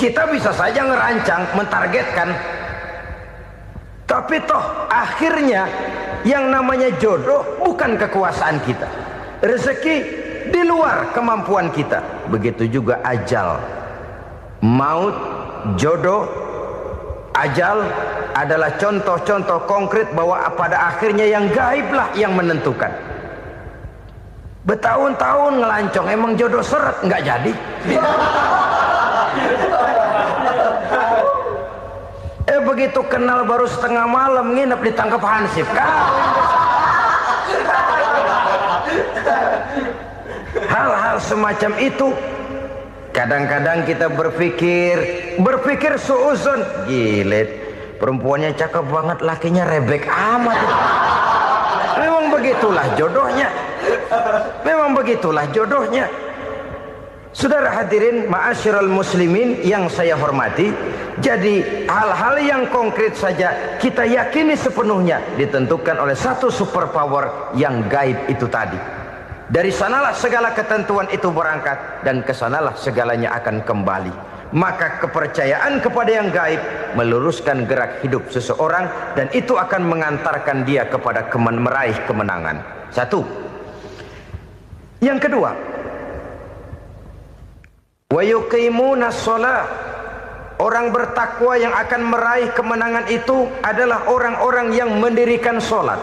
Kita bisa saja ngerancang, mentargetkan, tapi toh akhirnya yang namanya jodoh bukan kekuasaan kita. Rezeki di luar kemampuan kita. Begitu juga ajal, maut, jodoh, ajal adalah contoh-contoh konkret bahwa pada akhirnya yang gaiblah yang menentukan. Bertahun-tahun ngelancong, emang jodoh seret nggak jadi. Begitu kenal baru setengah malam nginep ditangkap hansip. Hal-hal semacam itu kadang-kadang kita berpikir suuzon, gilet, perempuannya cakep banget, lakinya rebek amat. Memang begitulah jodohnya. Memang begitulah jodohnya. Saudara hadirin ma'asyiral muslimin yang saya hormati, jadi hal-hal yang konkret saja kita yakini sepenuhnya ditentukan oleh satu superpower yang gaib itu tadi. Dari sanalah segala ketentuan itu berangkat dan kesanalah segalanya akan kembali. Maka kepercayaan kepada yang gaib meluruskan gerak hidup seseorang dan itu akan mengantarkan dia kepada meraih kemenangan. Satu. Yang kedua, wa yuqimuna shalah. Orang bertakwa yang akan meraih kemenangan itu adalah orang-orang yang mendirikan sholat.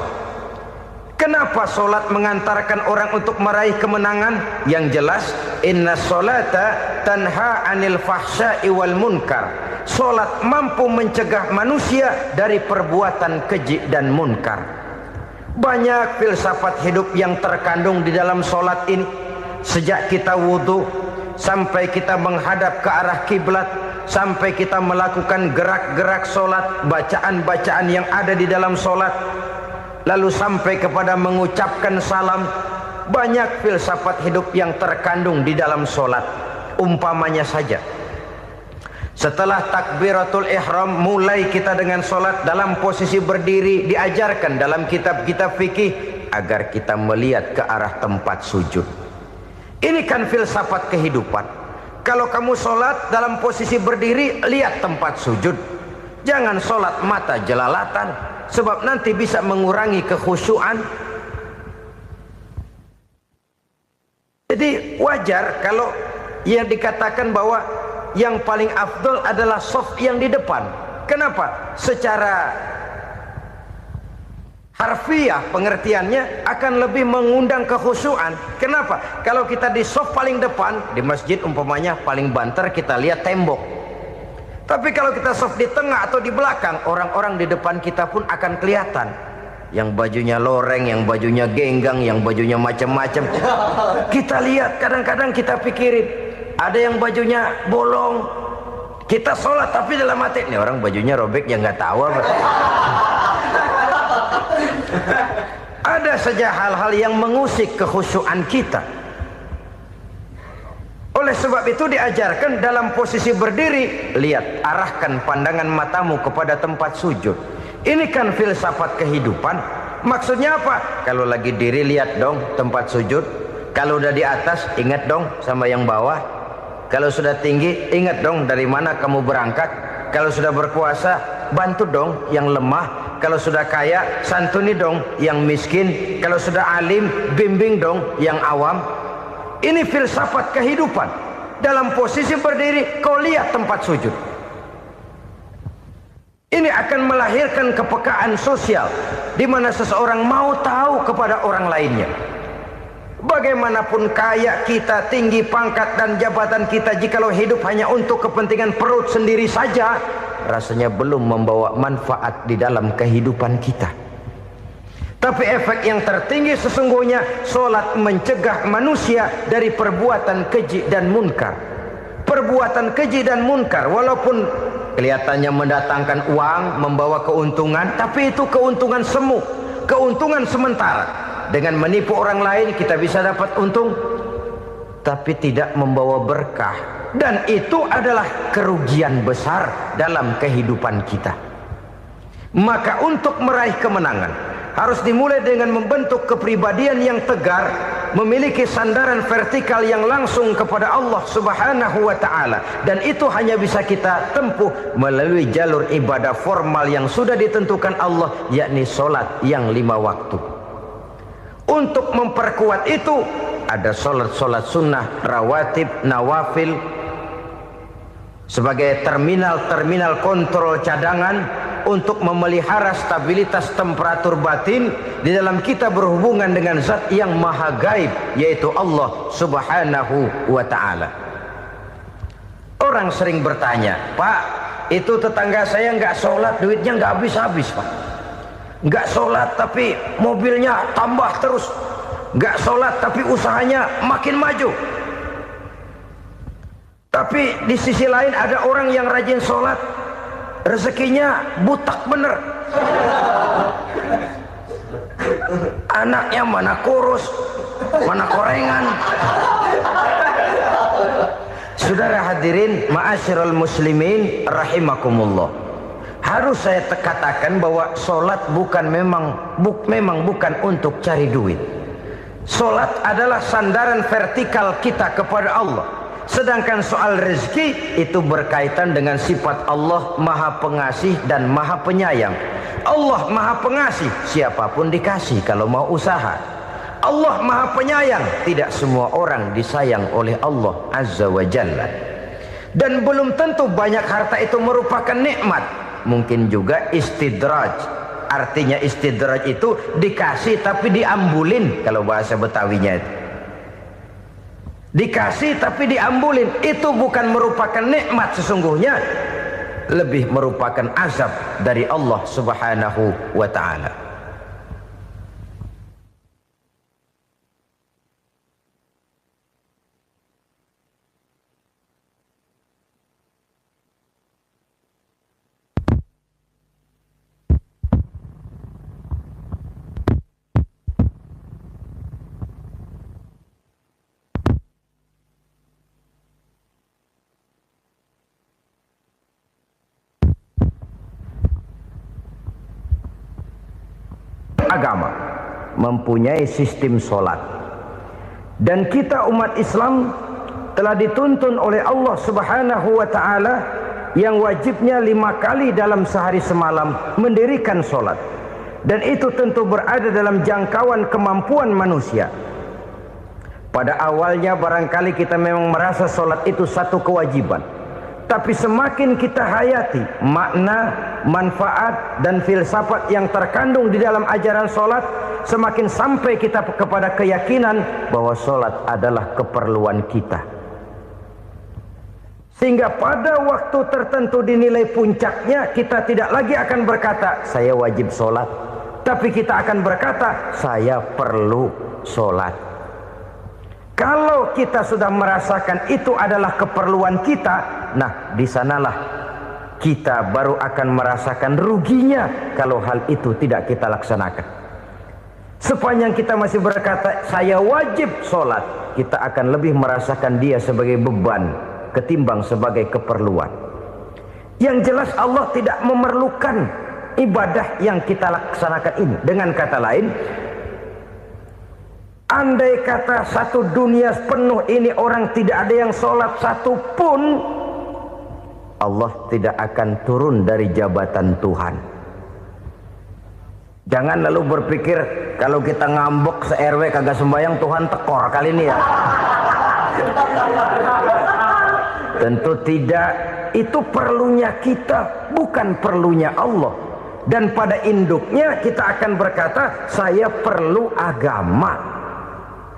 Kenapa sholat mengantarkan orang untuk meraih kemenangan? Yang jelas, inna sholata tanha anil fahsya'i wal munkar. Sholat mampu mencegah manusia dari perbuatan keji dan munkar. Banyak filsafat hidup yang terkandung di dalam sholat ini. Sejak kita wudhu sampai kita menghadap ke arah kiblat, sampai kita melakukan gerak-gerak sholat, bacaan-bacaan yang ada di dalam sholat, lalu sampai kepada mengucapkan salam. Banyak filsafat hidup yang terkandung di dalam sholat. Umpamanya saja, setelah takbiratul ihram mulai kita dengan sholat dalam posisi berdiri, diajarkan dalam kitab-kitab fikih agar kita melihat ke arah tempat sujud. Ini kan filsafat kehidupan. Kalau kamu sholat dalam posisi berdiri, lihat tempat sujud. Jangan sholat mata jelalatan, sebab nanti bisa mengurangi kekhusyuan. Jadi wajar kalau yang dikatakan bahwa yang paling afdol adalah shaf yang di depan. Kenapa? Secara harfiah pengertiannya akan lebih mengundang kekhusyuan. Kenapa? Kalau kita di shaf paling depan di masjid umpamanya paling banter kita lihat tembok. Tapi kalau kita shaf di tengah atau di belakang, orang-orang di depan kita pun akan kelihatan. Yang bajunya loreng, yang bajunya genggang, yang bajunya macam-macam. Kita lihat, kadang-kadang kita pikirin, ada yang bajunya bolong. Kita sholat tapi dalam hati, nih orang bajunya robek yang nggak tahu apa. Ada saja hal-hal yang mengusik kekhusyuan kita. Oleh sebab itu diajarkan dalam posisi berdiri, lihat, arahkan pandangan matamu kepada tempat sujud. Ini kan filsafat kehidupan. Maksudnya apa? Kalau lagi diri lihat dong tempat sujud. Kalau udah di atas ingat dong sama yang bawah. Kalau sudah tinggi ingat dong dari mana kamu berangkat. Kalau sudah berkuasa bantu dong yang lemah. Kalau sudah kaya santuni dong yang miskin. Kalau sudah alim bimbing dong yang awam. Ini filsafat kehidupan. Dalam posisi berdiri kau lihat tempat sujud. Ini akan melahirkan kepekaan sosial di mana seseorang mau tahu kepada orang lainnya. Bagaimanapun kaya kita, tinggi pangkat dan jabatan kita, jikalau hidup hanya untuk kepentingan perut sendiri saja, rasanya belum membawa manfaat di dalam kehidupan kita. Tapi efek yang tertinggi sesungguhnya, sholat mencegah manusia dari perbuatan keji dan munkar. Perbuatan keji dan munkar walaupun kelihatannya mendatangkan uang, membawa keuntungan, tapi itu keuntungan semu, keuntungan sementara. Dengan menipu orang lain kita bisa dapat untung, tapi tidak membawa berkah. Dan itu adalah kerugian besar dalam kehidupan kita. Maka untuk meraih kemenangan harus dimulai dengan membentuk kepribadian yang tegar, memiliki sandaran vertikal yang langsung kepada Allah Subhanahu wa ta'ala, dan itu hanya bisa kita tempuh melalui jalur ibadah formal yang sudah ditentukan Allah, yakni solat yang 5 waktu. Untuk memperkuat itu ada solat-solat sunnah, rawatib, nawafil sebagai terminal kontrol cadangan untuk memelihara stabilitas temperatur batin di dalam kita berhubungan dengan zat yang maha gaib, yaitu Allah Subhanahu wa ta'ala. Orang sering bertanya, Pak, itu tetangga saya nggak sholat, duitnya nggak habis-habis, Pak. Nggak sholat tapi mobilnya tambah terus, nggak sholat tapi usahanya makin maju. Tapi di sisi lain ada orang yang rajin sholat, rezekinya butak bener, anaknya mana kurus, mana korengan. Saudara hadirin ma'asyiral muslimin rahimakumullah, harus saya katakan bahwa solat memang bukan untuk cari duit. Solat adalah sandaran vertikal kita kepada Allah. Sedangkan soal rezeki itu berkaitan dengan sifat Allah maha pengasih dan maha penyayang. Allah maha pengasih, siapapun dikasih kalau mau usaha. Allah maha penyayang, tidak semua orang disayang oleh Allah Azza wa Jalla. Dan belum tentu banyak harta itu merupakan nikmat. Mungkin juga istidraj. Artinya istidraj itu dikasih tapi diambulin, kalau bahasa Betawinya itu. Dikasih tapi diambulin, itu bukan merupakan nikmat sesungguhnya, lebih merupakan azab dari Allah Subhanahu wa ta'ala. Agama mempunyai sistem solat, dan kita umat Islam telah dituntun oleh Allah Subhanahu wa ta'ala yang wajibnya 5 kali dalam sehari semalam mendirikan solat, dan itu tentu berada dalam jangkauan kemampuan manusia. Pada awalnya barangkali kita memang merasa solat itu satu kewajiban, tapi semakin kita hayati makna, manfaat dan filsafat yang terkandung di dalam ajaran solat, semakin sampai kita kepada keyakinan bahwa solat adalah keperluan kita. Sehingga pada waktu tertentu dinilai puncaknya, kita tidak lagi akan berkata saya wajib solat, tapi kita akan berkata saya perlu solat. Kalau kita sudah merasakan itu adalah keperluan kita, nah di sanalah kita baru akan merasakan ruginya kalau hal itu tidak kita laksanakan. Sepanjang kita masih berkata saya wajib sholat, kita akan lebih merasakan dia sebagai beban ketimbang sebagai keperluan. Yang jelas Allah tidak memerlukan ibadah yang kita laksanakan ini. Dengan kata lain, andai kata satu dunia penuh ini orang tidak ada yang sholat satu pun, Allah tidak akan turun dari jabatan Tuhan. Jangan lalu berpikir kalau kita ngambek se-RW kagak sembahyang Tuhan tekor kali ini ya. Tentu tidak. Itu perlunya kita, bukan perlunya Allah. Dan pada induknya kita akan berkata saya perlu agama.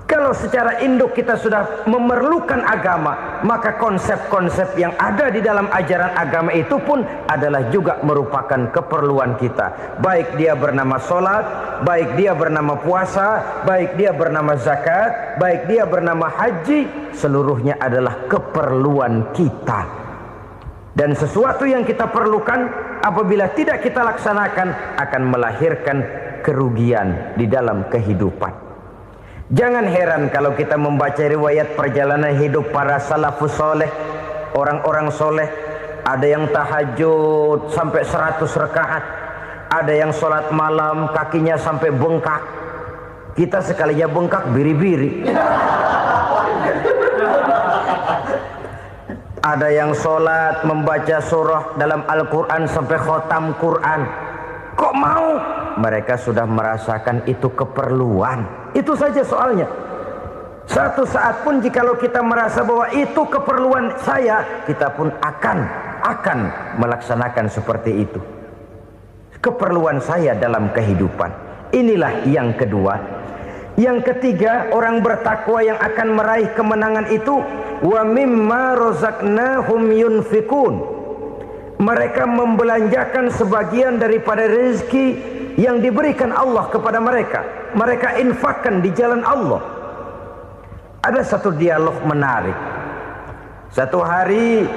Kalau secara induk kita sudah memerlukan agama, maka konsep-konsep yang ada di dalam ajaran agama itu pun adalah juga merupakan keperluan kita. Baik dia bernama sholat, baik dia bernama puasa, baik dia bernama zakat, baik dia bernama haji, seluruhnya adalah keperluan kita. Dan sesuatu yang kita perlukan apabila tidak kita laksanakan akan melahirkan kerugian di dalam kehidupan. Jangan heran kalau kita membaca riwayat perjalanan hidup para salafus soleh, orang-orang soleh. Ada yang tahajud sampai 100 rakaat, ada yang sholat malam kakinya sampai bengkak, Kita sekalinya bengkak biri-biri. Ada yang sholat membaca surah dalam Al-Quran sampai khotam Quran. Kok mau? Mereka sudah merasakan itu keperluan. Itu saja soalnya. Satu saat pun jikalau kita merasa bahwa itu keperluan saya, kita pun akan melaksanakan seperti itu. Keperluan saya dalam kehidupan. Inilah yang kedua. Yang ketiga, orang bertakwa yang akan meraih kemenangan itu, wa mimma razaqnahum yunfikun. Mereka membelanjakan sebagian daripada rezeki yang diberikan Allah kepada mereka. Mereka infakkan di jalan Allah. Ada satu dialog menarik. Satu hari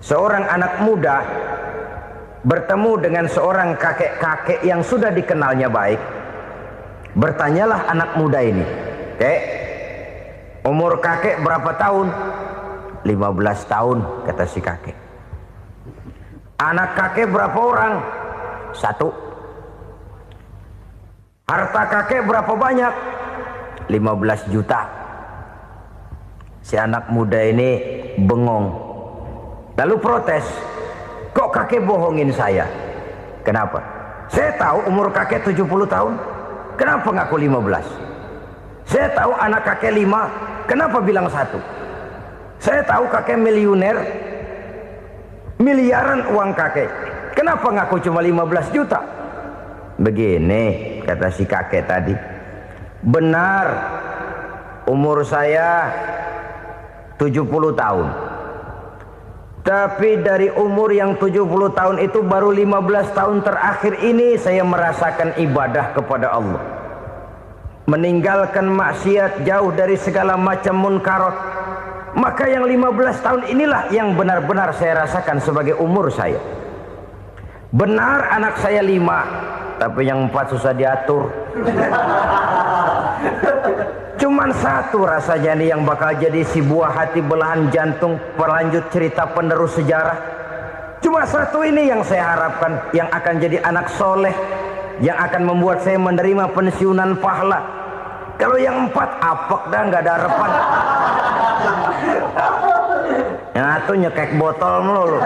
seorang anak muda bertemu dengan seorang kakek-kakek yang sudah dikenalnya baik. Bertanyalah anak muda ini, "Kek, umur kakek berapa tahun?" 15 tahun, kata si kakek. "Anak kakek berapa orang?" 1. "Harta kakek berapa banyak?" 15 juta. Si anak muda ini bengong, lalu protes, "Kok kakek bohongin saya?" "Kenapa?" "Saya tahu umur kakek 70 tahun. Kenapa ngaku 15? Saya tahu anak kakek 5. Kenapa bilang 1? Saya tahu kakek miliuner, miliaran uang kakek. Kenapa ngaku cuma 15 juta? Begini, kata si kakek tadi. Benar, umur saya 70 tahun. Tapi dari umur yang 70 tahun itu baru 15 tahun terakhir ini saya merasakan ibadah kepada Allah. Meninggalkan maksiat, jauh dari segala macam munkarat. Maka yang 15 tahun inilah yang benar-benar saya rasakan sebagai umur saya. Benar anak saya 5, tapi yang 4 susah diatur. Cuman 1 rasanya nih yang bakal jadi si buah hati, belahan jantung, pelanjut cerita penerus sejarah. Cuma 1 ini yang saya harapkan, yang akan jadi anak soleh, yang akan membuat saya menerima pensiunan pahala. Kalau yang 4 apek dah, nggak ada harapan. Yang 1 nyekek botol melulu.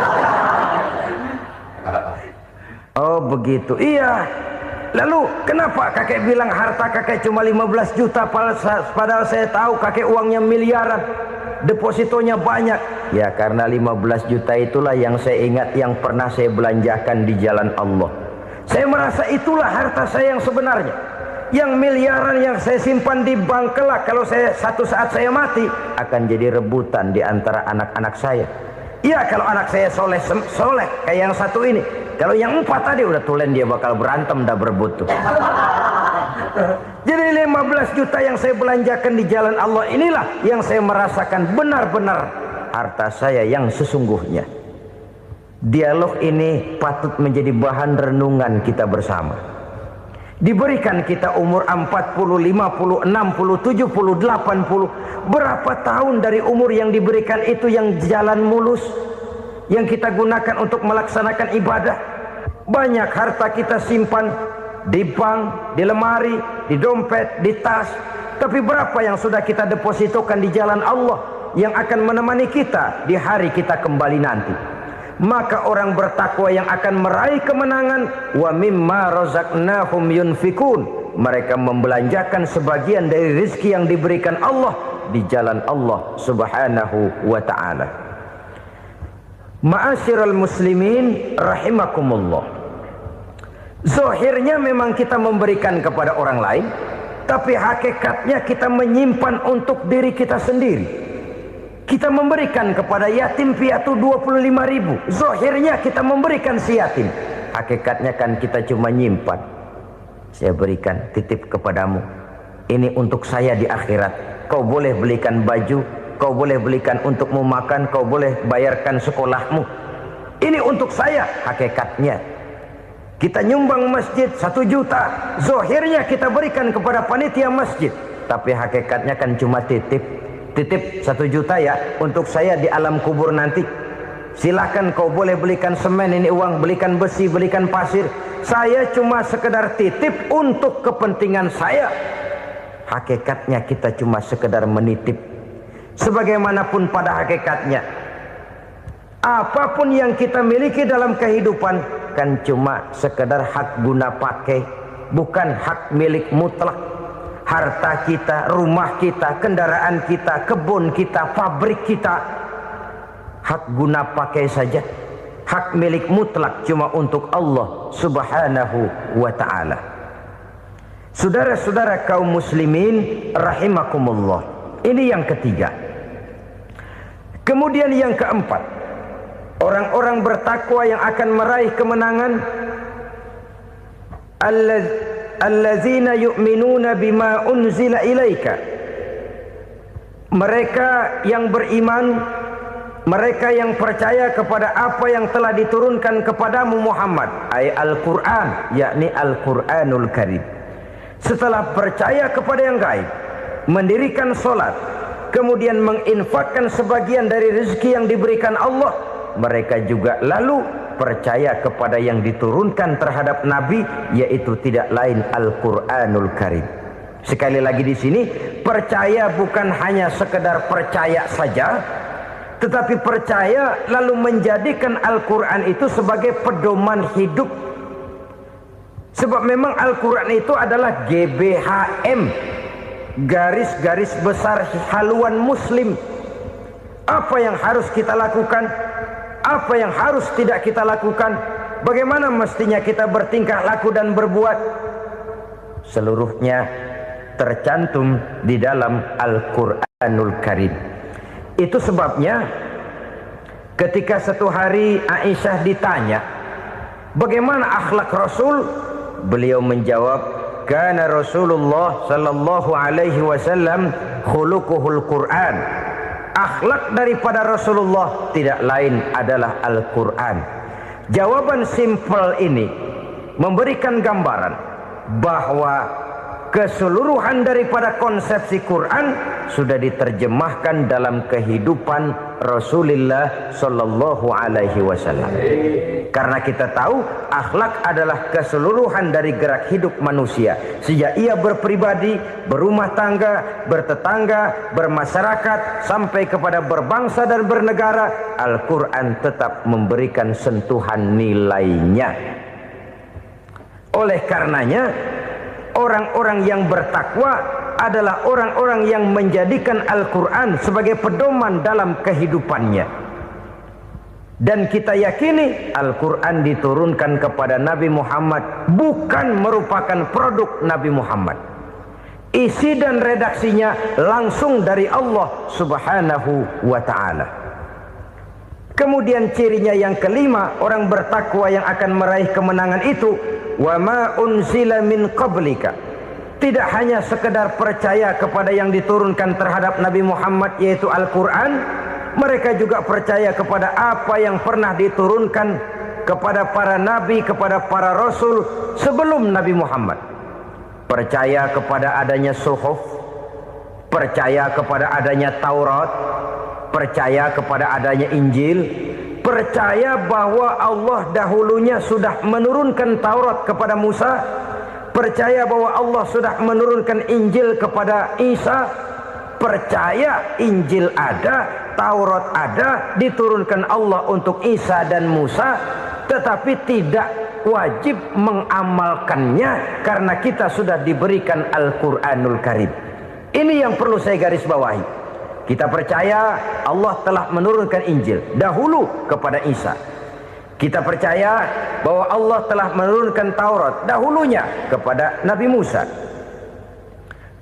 Oh begitu, iya. Lalu kenapa kakek bilang harta kakek cuma 15 juta padahal saya tahu kakek uangnya miliaran, depositonya banyak? Ya karena 15 juta itulah yang saya ingat yang pernah saya belanjakan di jalan Allah. Saya merasa itulah harta saya yang sebenarnya. Yang miliaran yang saya simpan di bank kelak kalau satu saat saya mati akan jadi rebutan di antara anak-anak saya. Iya kalau anak saya soleh kayak yang 1 ini. Kalau yang 4 tadi udah tulen dia bakal berantem dah berebut tuh. Jadi 15 juta yang saya belanjakan di jalan Allah inilah yang saya merasakan benar-benar harta saya yang sesungguhnya. Dialog ini patut menjadi bahan renungan kita bersama. Diberikan kita umur 40, 50, 60, 70, 80. Berapa tahun dari umur yang diberikan itu yang jalan mulus, yang kita gunakan untuk melaksanakan ibadah? Banyak harta kita simpan di bank, di lemari, di dompet, di tas. Tapi berapa yang sudah kita depositokan di jalan Allah yang akan menemani kita di hari kita kembali nanti? Maka orang bertakwa yang akan meraih kemenangan, wa mimma razaqnahum yunfikun. Mereka membelanjakan sebagian dari rezeki yang diberikan Allah di jalan Allah Subhanahu wa ta'ala. Ma'asyiral muslimin rahimakumullah. Zahirnya memang kita memberikan kepada orang lain, tapi hakikatnya kita menyimpan untuk diri kita sendiri. Kita memberikan kepada yatim piatu 25.000. Zahirnya kita memberikan si yatim, hakikatnya kan kita cuma nyimpan. Saya berikan, titip kepadamu. Ini untuk saya di akhirat. Kau boleh belikan baju, kau boleh belikan untukmu makan, kau boleh bayarkan sekolahmu. Ini untuk saya, hakikatnya. Kita nyumbang masjid 1 juta, zahirnya kita berikan kepada panitia masjid, tapi hakikatnya kan cuma titip. Titip 1 juta ya untuk saya di alam kubur nanti. Silakan kau boleh belikan semen, ini uang, belikan besi, belikan pasir. saya cuma sekedar titip untuk kepentingan saya. Hakikatnya kita cuma sekedar menitip. Sebagaimanapun pada hakikatnya, apapun yang kita miliki dalam kehidupan kan cuma sekedar hak guna pakai, bukan hak milik mutlak. Harta kita, rumah kita, kendaraan kita, kebun kita, pabrik kita, hak guna pakai saja. Hak milik mutlak cuma untuk Allah Subhanahu wa ta'ala. Saudara-saudara kaum muslimin rahimakumullah. Ini yang ketiga. Kemudian yang keempat, orang-orang bertakwa yang akan meraih kemenangan, allazina yu'minuna bima unzila ilaika. Mereka yang beriman, mereka yang percaya kepada apa yang telah diturunkan kepadamu Muhammad, ay Al-Quran, yakni Al-Quranul Karim. Setelah percaya kepada yang gaib, mendirikan solat, kemudian menginfakkan sebagian dari rezeki yang diberikan Allah, mereka juga lalu percaya kepada yang diturunkan terhadap Nabi, yaitu tidak lain Al-Quranul Karim. Sekali lagi di sini, percaya bukan hanya sekedar percaya saja, tetapi percaya lalu menjadikan Al-Quran itu sebagai pedoman hidup. Sebab memang Al-Quran itu adalah GBHM, garis-garis besar haluan muslim. Apa yang harus kita lakukan, apa yang harus tidak kita lakukan, bagaimana mestinya kita bertingkah laku dan berbuat, seluruhnya tercantum di dalam Al-Quranul Karim. Itu sebabnya ketika satu hari Aisyah ditanya bagaimana akhlak Rasul, beliau menjawab, kana Rasulullah sallallahu alaihi wasallam khuluquhul Quran. Akhlak daripada Rasulullah tidak lain adalah Al-Quran. Jawaban simpel ini memberikan gambaran bahwa keseluruhan daripada konsepsi Quran sudah diterjemahkan dalam kehidupan Rasulullah sallallahu alaihi wasallam. Karena kita tahu akhlak adalah keseluruhan dari gerak hidup manusia. Sejak ia berpribadi, berumah tangga, bertetangga, bermasyarakat, sampai kepada berbangsa dan bernegara, Al-Quran tetap memberikan sentuhan nilainya. Oleh karenanya, orang-orang yang bertakwa adalah orang-orang yang menjadikan Al-Quran sebagai pedoman dalam kehidupannya. Dan kita yakini Al-Quran diturunkan kepada Nabi Muhammad bukan merupakan produk Nabi Muhammad. Isi dan redaksinya langsung dari Allah Subhanahu wa ta'ala. Kemudian cirinya yang kelima, orang bertakwa yang akan meraih kemenangan itu, wa ma unzila min qablika. Tidak hanya sekedar percaya kepada yang diturunkan terhadap Nabi Muhammad, yaitu Al-Quran, mereka juga percaya kepada apa yang pernah diturunkan kepada para nabi, kepada para rasul sebelum Nabi Muhammad. Percaya kepada adanya suhuf, percaya kepada adanya Taurat, percaya kepada adanya Injil, percaya bahwa Allah dahulunya sudah menurunkan Taurat kepada Musa, percaya bahwa Allah sudah menurunkan Injil kepada Isa, percaya Injil ada, Taurat ada, diturunkan Allah untuk Isa dan Musa, tetapi tidak wajib mengamalkannya karena kita sudah diberikan Al-Quranul Karim. Ini yang perlu saya garis bawahi. Kita percaya Allah telah menurunkan Injil dahulu kepada Isa. Kita percaya bahwa Allah telah menurunkan Taurat dahulunya kepada Nabi Musa.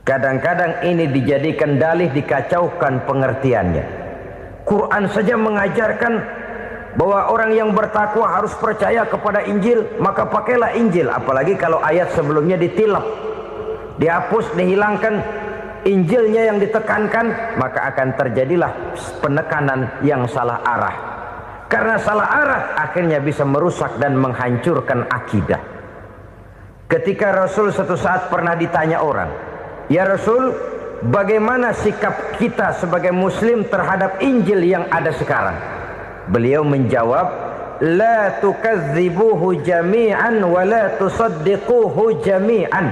Kadang-kadang ini dijadikan dalih, dikacaukan pengertiannya. Quran saja mengajarkan bahwa orang yang bertakwa harus percaya kepada Injil, maka pakailah Injil. Apalagi kalau ayat sebelumnya ditilap, dihapus, dihilangkan, Injilnya yang ditekankan, maka akan terjadilah penekanan yang salah arah. Karena salah arah akhirnya bisa merusak dan menghancurkan akidah. Ketika Rasul suatu saat pernah ditanya orang, ya Rasul, bagaimana sikap kita sebagai muslim terhadap Injil yang ada sekarang? Beliau menjawab, la tukadzibuhu jami'an wa la tusaddiquhu jami'an.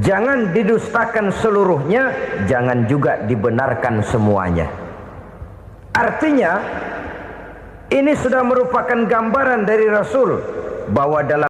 Jangan didustakan seluruhnya, jangan juga dibenarkan semuanya. Artinya ini sudah merupakan gambaran dari Rasul bahwa dalam